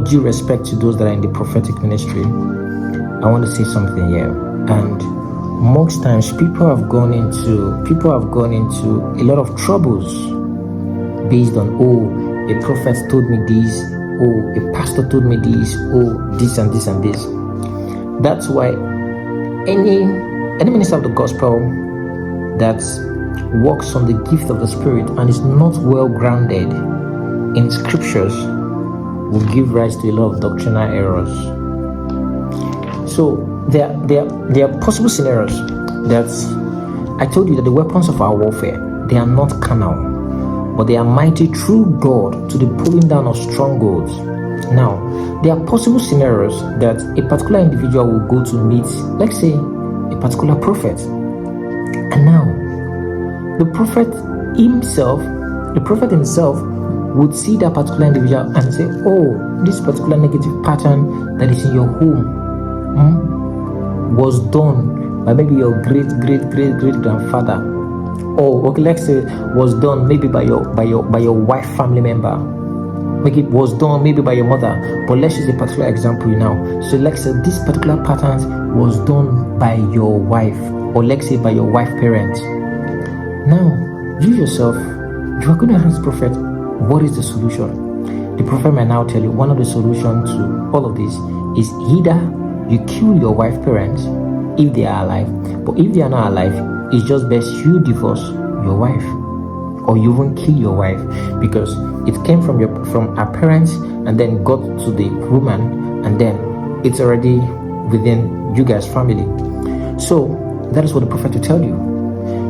due respect to those that are in the prophetic ministry, I want to say something here. And most times people have gone into a lot of troubles based on, a prophet told me this, a pastor told me this, this and this and this. That's why any minister of the gospel that works on the gift of the Spirit and is not well grounded in scriptures will give rise to a lot of doctrinal errors. So there are possible scenarios that I told you that the weapons of our warfare, they are not carnal, but they are mighty through God to the pulling down of strongholds. Now, there are possible scenarios that a particular individual will go to meet, let's say, a particular prophet. And now, the prophet himself would see that particular individual and say, this particular negative pattern that is in your home was done by maybe your great grandfather, let's say was done maybe by your wife family member, maybe it was done maybe by your mother, but let's use a particular example now. So let's say this particular pattern was done by your wife, or let's say by your wife parents. Now you yourself, you are going to ask the prophet, what is the solution? The prophet might now tell you one of the solutions to all of this is either you kill your wife parents if they are alive, but if they are not alive, it's just best you divorce your wife, or you won't kill your wife, because it came from her parents and then got to the woman, and then it's already within you guys' family. So that is what the prophet will tell you,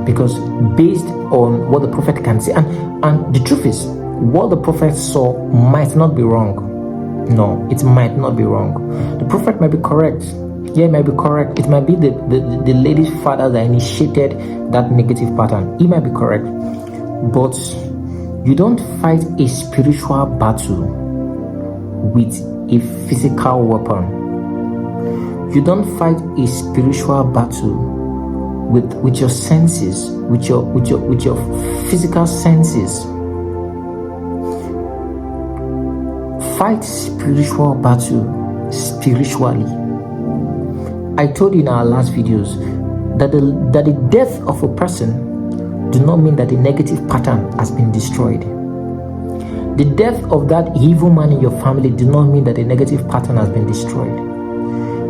because based on what the prophet can see, and the truth is, what the prophet saw might not be wrong. No, it might not be wrong. The prophet might be correct. Yeah, it might be correct. It might be the lady's father that initiated that negative pattern. He might be correct. But you don't fight a spiritual battle with a physical weapon. You don't fight a spiritual battle with your senses, with your physical senses. Fight spiritual battle spiritually. I told you in our last videos that the death of a person do not mean that the negative pattern has been destroyed. The death of that evil man in your family do not mean that the negative pattern has been destroyed.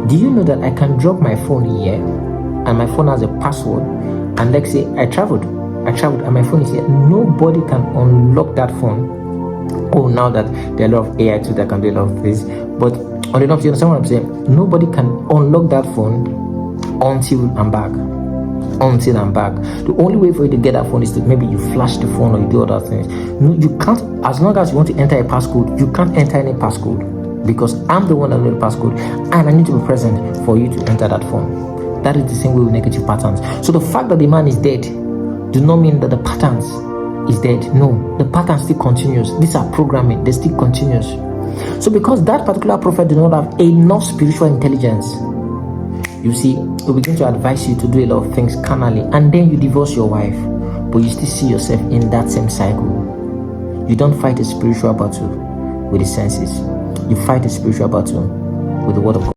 Do you know that I can drop my phone here and my phone has a password, and let's say I traveled and my phone is here, nobody can unlock that phone. Now that there are a lot of AI tools that can do a lot of this, but on enough, you understand what I'm saying? Nobody can unlock that phone until I'm back. The only way for you to get that phone is to maybe you flash the phone or you do other things. No, you can't. As long as you want to enter a passcode, you can't enter any passcode, because I'm the one that knows the passcode and I need to be present for you to enter that phone. That is the same way with negative patterns. So the fact that the man is dead do not mean that the patterns is dead. No, the pattern still continues. These are programming, they still continues. So because that particular prophet did not have enough spiritual intelligence, you see, we begin to advise you to do a lot of things carnally, and then you divorce your wife, but you still see yourself in that same cycle. You don't fight a spiritual battle with the senses. You fight a spiritual battle with the word of God.